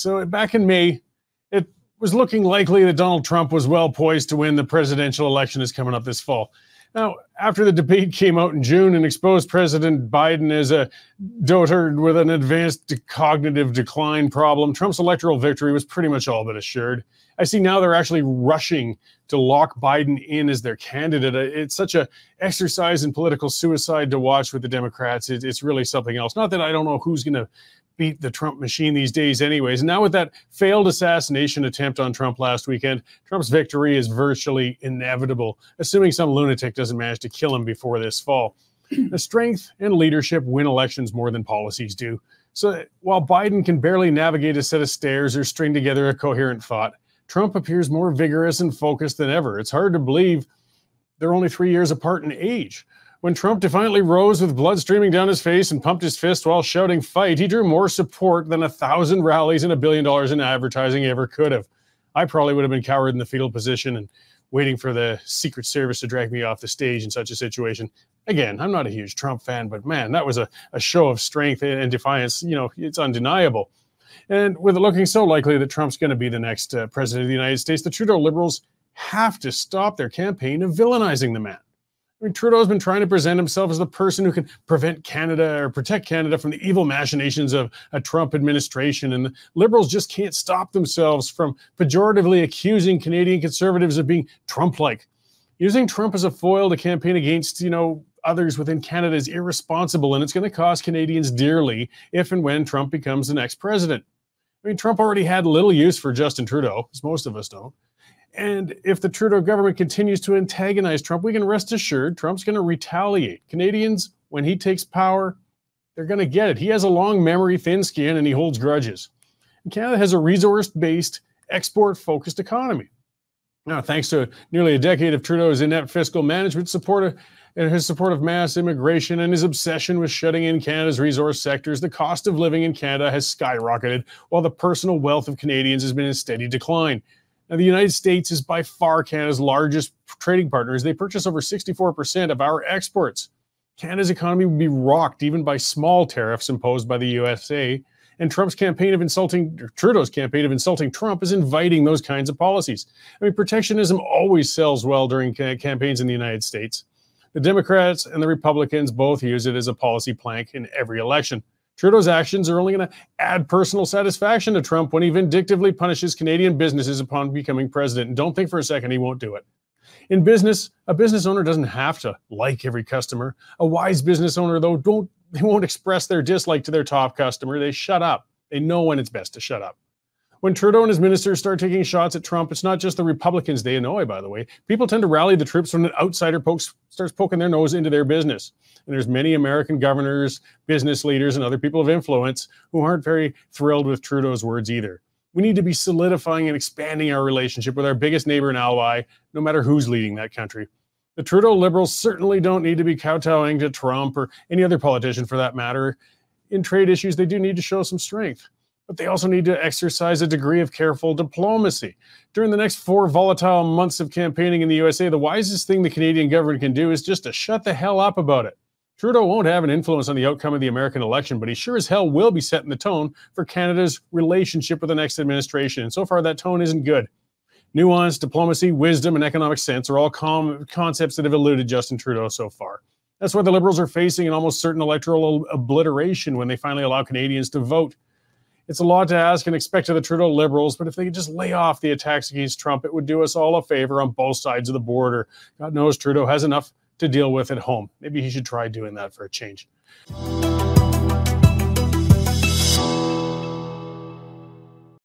So back in May, it was looking likely that Donald Trump was well poised to win the presidential election that's coming up this fall. Now, after the debate came out in June and exposed President Biden as a dotard with an advanced cognitive decline problem, Trump's electoral victory was pretty much all but assured. I see now they're actually rushing to lock Biden in as their candidate. It's such an exercise in political suicide to watch with the Democrats. It's really something else. Not that I don't know who's going to beat the Trump machine these days anyways. Now with that failed assassination attempt on Trump last weekend, Trump's victory is virtually inevitable, assuming some lunatic doesn't manage to kill him before this fall. The strength and leadership win elections more than policies do. So while Biden can barely navigate a set of stairs or string together a coherent thought, Trump appears more vigorous and focused than ever. It's hard to believe they're only 3 years apart in age. When Trump defiantly rose with blood streaming down his face and pumped his fist while shouting fight, he drew more support than 1,000 rallies and $1 billion in advertising ever could have. I probably would have been cowered in the fetal position and waiting for the Secret Service to drag me off the stage in such a situation. Again, I'm not a huge Trump fan, but man, that was a show of strength and defiance. You know, it's undeniable. And with it looking so likely that Trump's going to be the next president of the United States, the Trudeau Liberals have to stop their campaign of villainizing the man. I mean, Trudeau's been trying to present himself as the person who can prevent Canada or protect Canada from the evil machinations of a Trump administration. And the Liberals just can't stop themselves from pejoratively accusing Canadian Conservatives of being Trump-like. Using Trump as a foil to campaign against, others within Canada is irresponsible, and it's going to cost Canadians dearly if and when Trump becomes the next president. I mean, Trump already had little use for Justin Trudeau, as most of us don't. And if the Trudeau government continues to antagonize Trump, we can rest assured Trump's going to retaliate. Canadians, when he takes power, they're going to get it. He has a long memory, thin skin, and he holds grudges. And Canada has a resource-based, export-focused economy. Now, thanks to nearly a decade of Trudeau's inept fiscal management, and his support of mass immigration and his obsession with shutting in Canada's resource sectors, the cost of living in Canada has skyrocketed, while the personal wealth of Canadians has been in steady decline. Now, the United States is by far Canada's largest trading partner, as they purchase over 64% of our exports. Canada's economy would be rocked even by small tariffs imposed by the USA, and Trudeau's campaign of insulting Trump is inviting those kinds of policies. I mean, protectionism always sells well during campaigns in the United States. The Democrats and the Republicans both use it as a policy plank in every election. Trudeau's actions are only going to add personal satisfaction to Trump when he vindictively punishes Canadian businesses upon becoming president. And don't think for a second he won't do it. In business, a business owner doesn't have to like every customer. A wise business owner, though, they won't express their dislike to their top customer. They shut up. They know when it's best to shut up. When Trudeau and his ministers start taking shots at Trump, it's not just the Republicans they annoy, by the way. People tend to rally the troops when an outsider starts poking their nose into their business. And there's many American governors, business leaders, and other people of influence who aren't very thrilled with Trudeau's words either. We need to be solidifying and expanding our relationship with our biggest neighbor and ally, no matter who's leading that country. The Trudeau Liberals certainly don't need to be kowtowing to Trump or any other politician for that matter. In trade issues, they do need to show some strength. But they also need to exercise a degree of careful diplomacy. During the next 4 volatile months of campaigning in the USA, the wisest thing the Canadian government can do is just to shut the hell up about it. Trudeau won't have an influence on the outcome of the American election, but he sure as hell will be setting the tone for Canada's relationship with the next administration. And so far, that tone isn't good. Nuance, diplomacy, wisdom, and economic sense are all concepts that have eluded Justin Trudeau so far. That's why the Liberals are facing an almost certain electoral obliteration when they finally allow Canadians to vote. It's a lot to ask and expect of the Trudeau Liberals, but if they could just lay off the attacks against Trump, it would do us all a favor on both sides of the border. God knows Trudeau has enough to deal with at home. Maybe he should try doing that for a change.